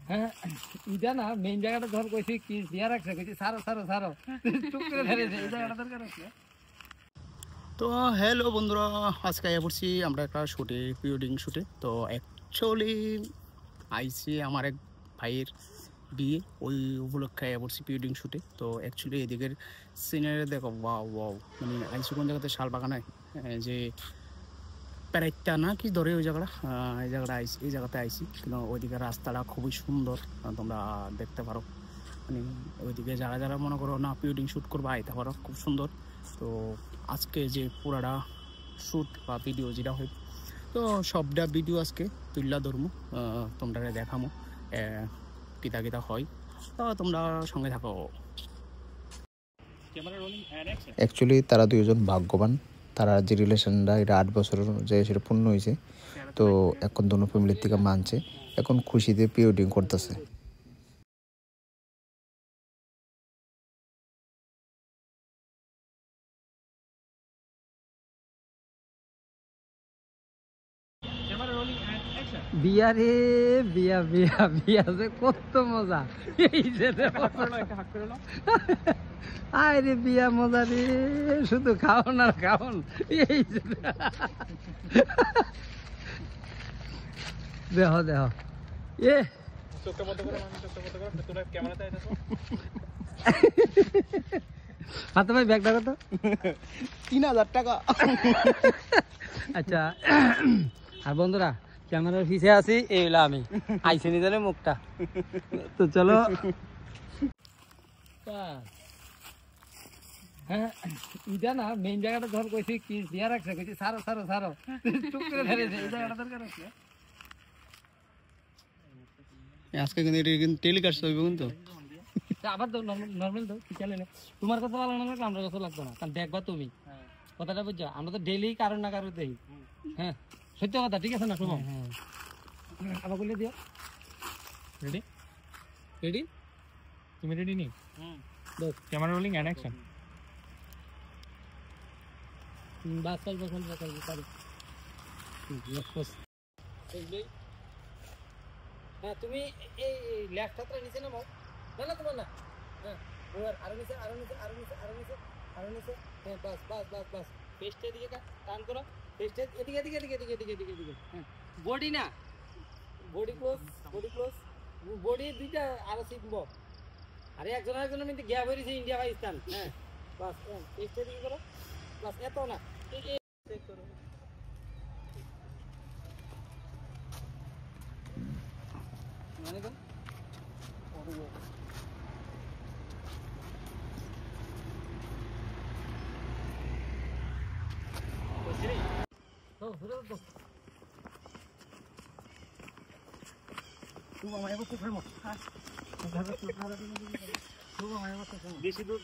হ্যাঁ এটা না মেইন জায়গাটা ধর কইছি কি দিয়া রাখছে কইছি সারো সারো সারো চুপ করে ধরেছে এই জায়গাটা দরকার আছে। তো হ্যালো বন্ধুরা, আজকে আয়া পড়ছি আমরা একটা শুটে, প্রি ওয়েডিং শুটে। তো অ্যাকচুয়ালি আইসি আমার এক ভাইয়ের বিয়ে, ওই উপলক্ষে আয়া পড়ছি প্রি ওয়েডিং শুটে। তো অ্যাকচুয়ালি এদিকের সিনারি দেখো, ওয়াও ওয়াও, মানে আইসি কোন জায়গাতে শাল বাগানায় যে প্যারাইটটা না কি ধরে ওই জায়গাটা, এই জায়গাটা আইসি, এই জায়গাতে আইসি। কিন্তু ওইদিকে রাস্তাটা খুবই সুন্দর, তোমরা দেখতে পারো। মানে ওইদিকে যারা যারা মনে করো না প্রি ওয়েডিং শ্যুট করবো আইতে পারো, খুব সুন্দর। তো আজকে যে পুরাটা শ্যুট বা ভিডিও যেটা হয়, তো সবটা ভিডিও আজকে তুললা ধরমু, তোমরা দেখামো কিতা কিতা হয়। তো তোমরা সঙ্গে থাকো। অ্যাকচুয়ালি তারা দুইজন ভাগ্যবান, তারা যে রিলেশনটা এটা 8 বছর যে সেটা পূর্ণ হয়েছে। তো এখন দোনো ফ্যামিলির থেকে মানছে, এখন খুশিতে প্রি ওয়েডিং করতেছে। বিয়া রে বিয়া বিয়া বিয়া যে কত মজা, এই যে আয় রে বিয়া মজা রে, শুধু খাওন আর খাওন। এই যে দেহ দেহ এ হাতে ভাই ব্যাগটা কত? 3000 টাকা। আচ্ছা আর বন্ধুরা ক্যামেরার পিছে আছি, এই হলো আমি, আইসে নিজারে মুখটা। তো চলো। হ্যাঁ এটা না মেইন জায়গাটা ধর কইছি কি দিয়া রাখছে কইছি সারো সারো সারো চুপ করে ধরেছে এই জায়গাটা দরকার আছে। আজকে কিন্তু এটা কিন্তু টেলিকাস্ট হবে কিন্তু আবার দাও, নর্মাল দাও, চলে না। তোমার কথা ভালো না লাগলে আমার কথা লাগবে না, কারণ দেখবা তুমি কথাটা বুঝছো। আমরা তো ডেইলি কারণ না কারণ দেই। হ্যাঁ সত্য কথা, ঠিক আছে না? শোনো আবার বলে দিও। রেডি রেডি, তুমি রেডি নি? Camera rolling and action. বাস চল বসল বসল পারি। হ্যাঁ তুমি এই লেফট হাতটা নিচে নামাও। না না তোমার না, হ্যাঁ আরো নিচে আরো নিচে আরো নিচে আরো নিচে আরো নিচে। হ্যাঁ বাস বাস বাস বাস, পেস্টের দিকে টান করো, পেস্টের এদিকে এদিকে এদিকে এদিকে এদিকে এদিকে এদিকে। হ্যাঁ বডি না, body close, body close, body দুইটা আরো শিখবো। আরে একজন আরেকজনের মধ্যে গ্যাপ হয়েছে, ইন্ডিয়া পাকিস্তান। হ্যাঁ বাস পেস্টের দিকে করো, বাস এত না চেক করো। মানে তো বেশি দূর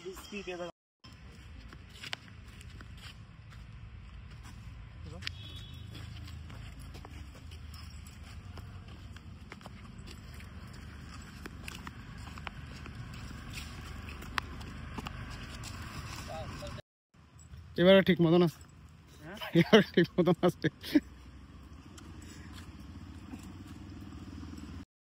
এবারে ঠিক মতন আছে, এবারে ঠিক মতন আছে।